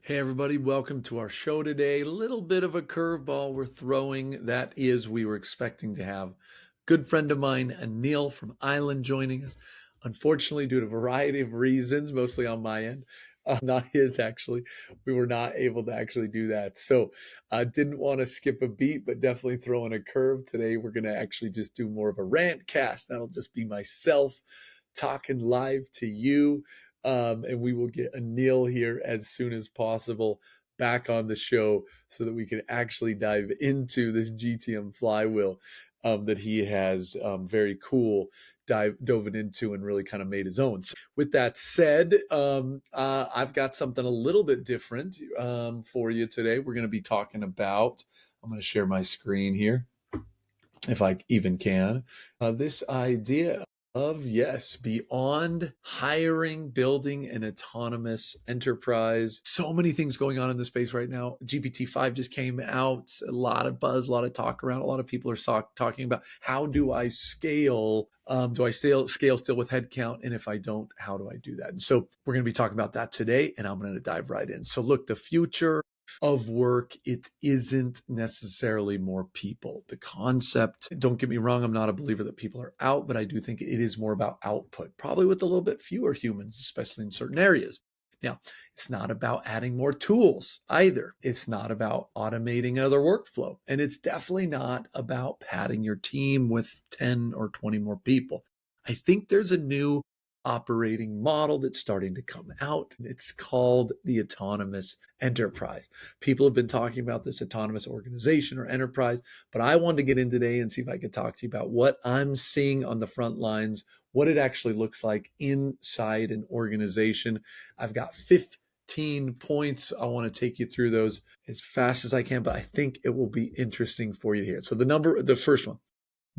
Hey everybody, welcome to our show today. A little bit of a curveball we're throwing. That is, we were expecting to have a good friend of mine, Anil from Island, joining us. Unfortunately, due to a variety of reasons, mostly on my end, not his actually, we were not able to actually do that. So I didn't want to skip a beat, but definitely throwing a curve. Today, we're going to actually just do more of a rant cast. That'll just be myself talking live to you. And we will get Anil here as soon as possible back on the show so that we can actually dive into this GTM flywheel that he has very cool dove into and really kind of made his own. So with that said, I've got something a little bit different for you today. We're going to be talking about, I'm going to share my screen here if I even can, this idea of, yes, beyond hiring, building an autonomous enterprise. So many things going on in the space right now. GPT-5 just came out, a lot of buzz, a lot of talk around. A lot of people are talking about, how do I scale? Do I scale still with headcount? And if I don't, how do I do that? And so we're going to be talking about that today, and I'm going to dive right in. So look, the future of work, it isn't necessarily more people. The concept, don't get me wrong, I'm not a believer that people are out, but I do think it is more about output, probably with a little bit fewer humans, especially in certain areas. Now, it's not about adding more tools either. It's not about automating another workflow. And it's definitely not about padding your team with 10 or 20 more people. I think there's a new operating model that's starting to come out. It's called the autonomous enterprise. People have been talking about this autonomous organization or enterprise, but I wanted to get in today and see if I could talk to you about what I'm seeing on the front lines, what it actually looks like inside an organization. I've got 15 points. I want to take you through those as fast as I can, but I think it will be interesting for you to hear. So the first one,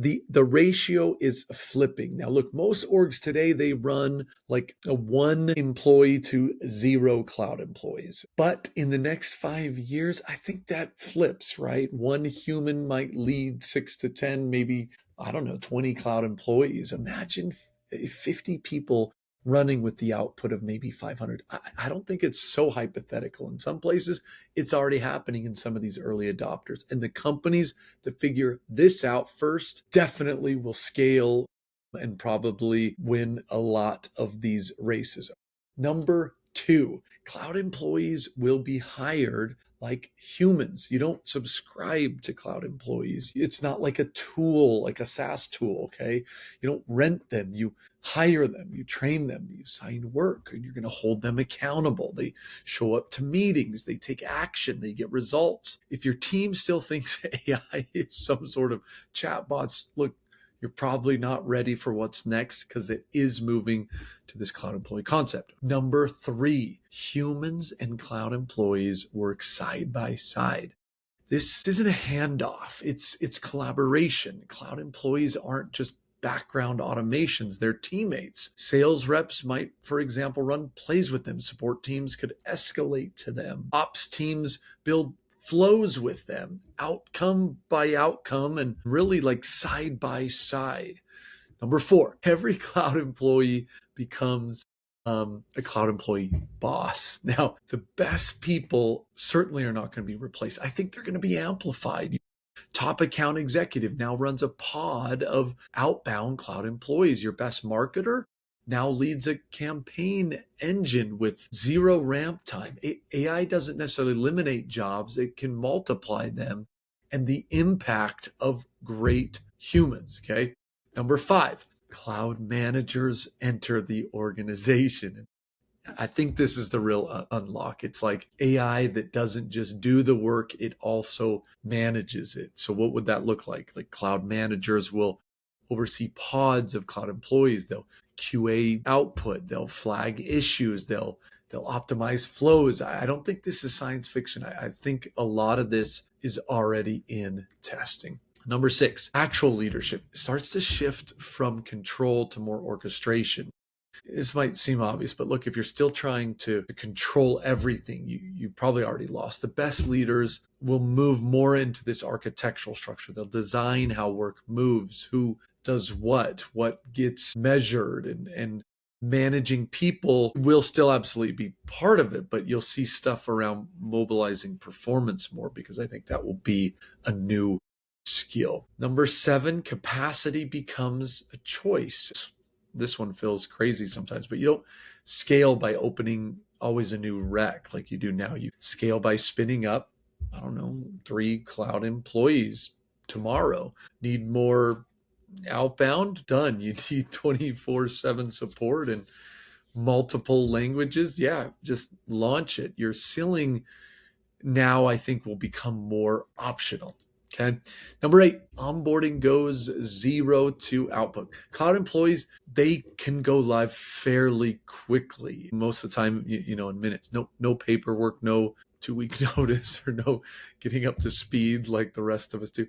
the ratio is flipping. Now, look, most orgs today, they run like a 1 employee to 0 cloud employees. But in the next 5 years, I think that flips, right? 1 human might lead 6 to 10, maybe, I don't know, 20 cloud employees. Imagine 50 people running with the output of maybe 500. I don't think it's so hypothetical. In some places, it's already happening in some of these early adopters. And the companies that figure this out first definitely will scale and probably win a lot of these races. Number 2, cloud employees will be hired like humans. You don't subscribe to cloud employees. It's not like a tool, like a SaaS tool, okay? You don't rent them. You hire them, you train them, you assign work, and you're going to hold them accountable. They show up to meetings, they take action, they get results. If your team still thinks AI is some sort of chatbots, look, you're probably not ready for what's next, because it is moving to this cloud employee concept. Number 3, humans and cloud employees work side by side. This isn't a handoff. It's collaboration. Cloud employees aren't just background automations, they're teammates. Sales reps might, for example, run plays with them. Support teams could escalate to them. Ops teams build flows with them, outcome by outcome, and really like side by side. Number 4, every cloud employee becomes a cloud employee boss. Now, the best people certainly are not going to be replaced. I think they're going to be amplified. Top account executive now runs a pod of outbound cloud employees. Your best marketer now leads a campaign engine with 0 ramp time. AI doesn't necessarily eliminate jobs, it can multiply them, and the impact of great humans. Okay. Number 5, cloud managers enter the organization. I think this is the real unlock. It's like AI that doesn't just do the work, it also manages it. So what would that look like? Like cloud managers will oversee pods of cloud employees. They'll QA output, they'll flag issues, they'll optimize flows. I don't think this is science fiction. I think a lot of this is already in testing. Number 6, actual leadership starts to shift from control to more orchestration. This might seem obvious, but look, if you're still trying to control everything, you probably already lost. The best leaders will move more into this architectural structure. They'll design how work moves, who does what gets measured, and managing people will still absolutely be part of it, but you'll see stuff around mobilizing performance more, because I think that will be a new skill. Number 7, capacity becomes a choice. This one feels crazy sometimes, but you don't scale by opening always a new rec like you do now. You scale by spinning up, I don't know, 3 cloud employees tomorrow. Need more outbound? Done. You need 24/7 support and multiple languages? Yeah, just launch it. Your ceiling now, I think, will become more optional. Okay. Number 8, onboarding goes 0 to output. Cloud employees, they can go live fairly quickly. Most of the time, in minutes. No paperwork, no 2-week notice, or no getting up to speed like the rest of us do.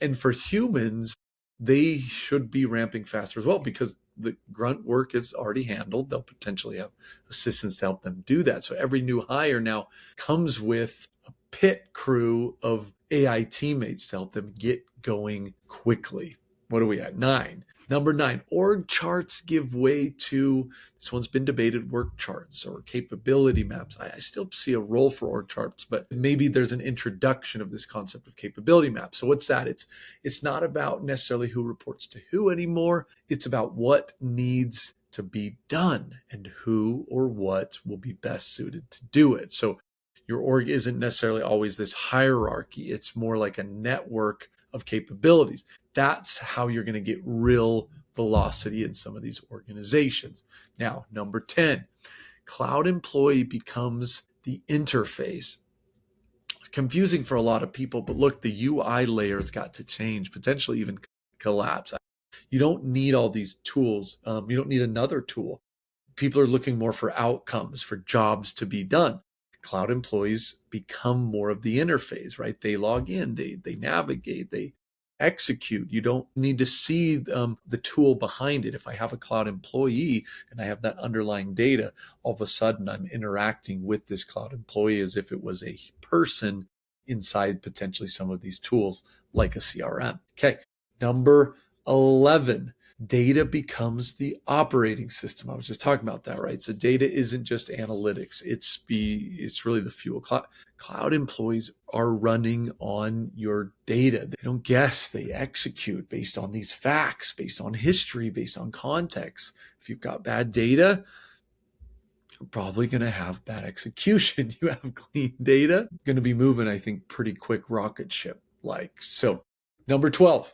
And for humans, they should be ramping faster as well, because the grunt work is already handled. They'll potentially have assistants to help them do that. So every new hire now comes with a pit crew of AI teammates to help them get going quickly. What are we at? 9. Number 9, org charts give way to, this one's been debated, work charts or capability maps. I still see a role for org charts, but maybe there's an introduction of this concept of capability maps. So what's that? It's not about necessarily who reports to who anymore. It's about what needs to be done and who or what will be best suited to do it. So your org isn't necessarily always this hierarchy. It's more like a network of capabilities. That's how you're going to get real velocity in some of these organizations. Now, number 10, cloud employee becomes the interface. It's confusing for a lot of people, but look, the UI layer's got to change, potentially even collapse. You don't need all these tools. You don't need another tool. People are looking more for outcomes, for jobs to be done. Cloud employees become more of the interface, right? They log in, they navigate, they execute. You don't need to see the tool behind it. If I have a cloud employee and I have that underlying data, all of a sudden I'm interacting with this cloud employee as if it was a person inside potentially some of these tools like a CRM. Okay, number 11. Data becomes the operating system. I was just talking about that, right? So data isn't just analytics. It's really the fuel. Cloud employees are running on your data. They don't guess, they execute based on these facts, based on history, based on context. If you've got bad data, you're probably going to have bad execution. You have clean data, going to be moving, I think, pretty quick rocket ship like. So, number 12.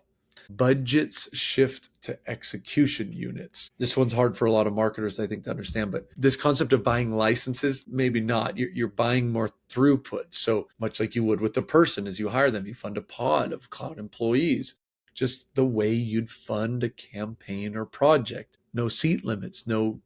Budgets shift to execution units. This one's hard for a lot of marketers, I think, to understand, but this concept of buying licenses, maybe not. You're buying more throughput. So much like you would with the person, as you hire them, you fund a pod of cloud employees, just the way you'd fund a campaign or project. No seat limits, no,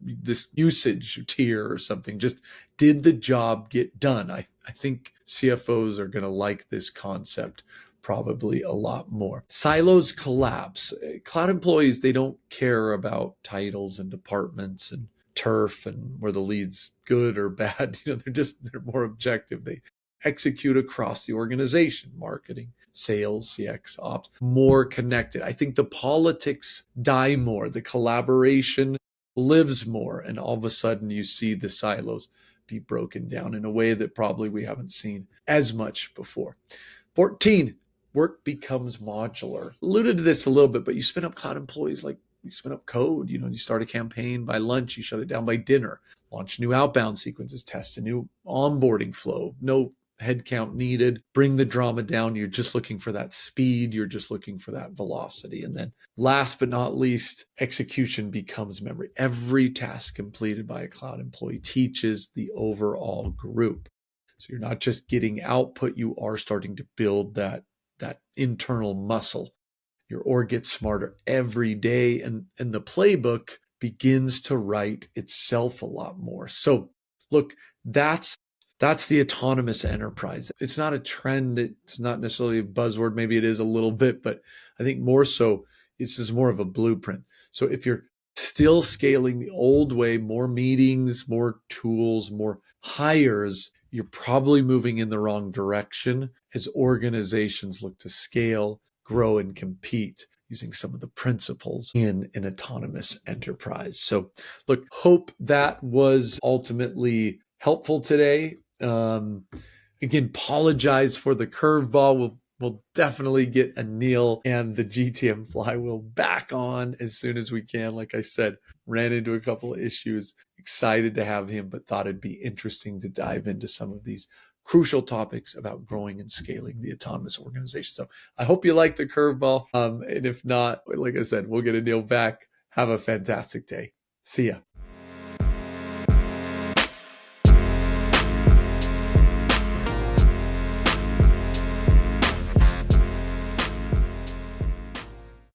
this usage tier or something. Just did the job get done? I think CFOs are going to like this concept probably a lot more. Silos collapse. Cloud employees, they don't care about titles and departments and turf and where the lead's good or bad. They're more objective. They execute across the organization, marketing, sales, CX, ops, more connected. I think the politics die more, the collaboration lives more, and all of a sudden you see the silos be broken down in a way that probably we haven't seen as much before. 14, work becomes modular. Alluded to this a little bit, but you spin up cloud employees like you spin up code. You start a campaign by lunch, you shut it down by dinner, launch new outbound sequences, test a new onboarding flow. No headcount needed. Bring the drama down. You're just looking for that speed. You're just looking for that velocity. And then last but not least, execution becomes memory. Every task completed by a cloud employee teaches the overall group. So you're not just getting output, you are starting to build that internal muscle. Your org gets smarter every day, and the playbook begins to write itself a lot more. So look, that's the autonomous enterprise. It's not a trend. It's not necessarily a buzzword. Maybe it is a little bit, but I think more so, this is more of a blueprint. So if you're still scaling the old way, more meetings, more tools, more hires, you're probably moving in the wrong direction as organizations look to scale, grow, and compete. using some of the principles in an autonomous enterprise. So look, hope that was ultimately helpful today. Again, apologize for the curveball. We'll definitely get Anil and the GTM flywheel back on as soon as we can. Like I said, ran into a couple of issues. Excited to have him, but thought it'd be interesting to dive into some of these crucial topics about growing and scaling the autonomous organization. So I hope you like the curveball. And if not, like I said, we'll get Anil back. Have a fantastic day. See ya.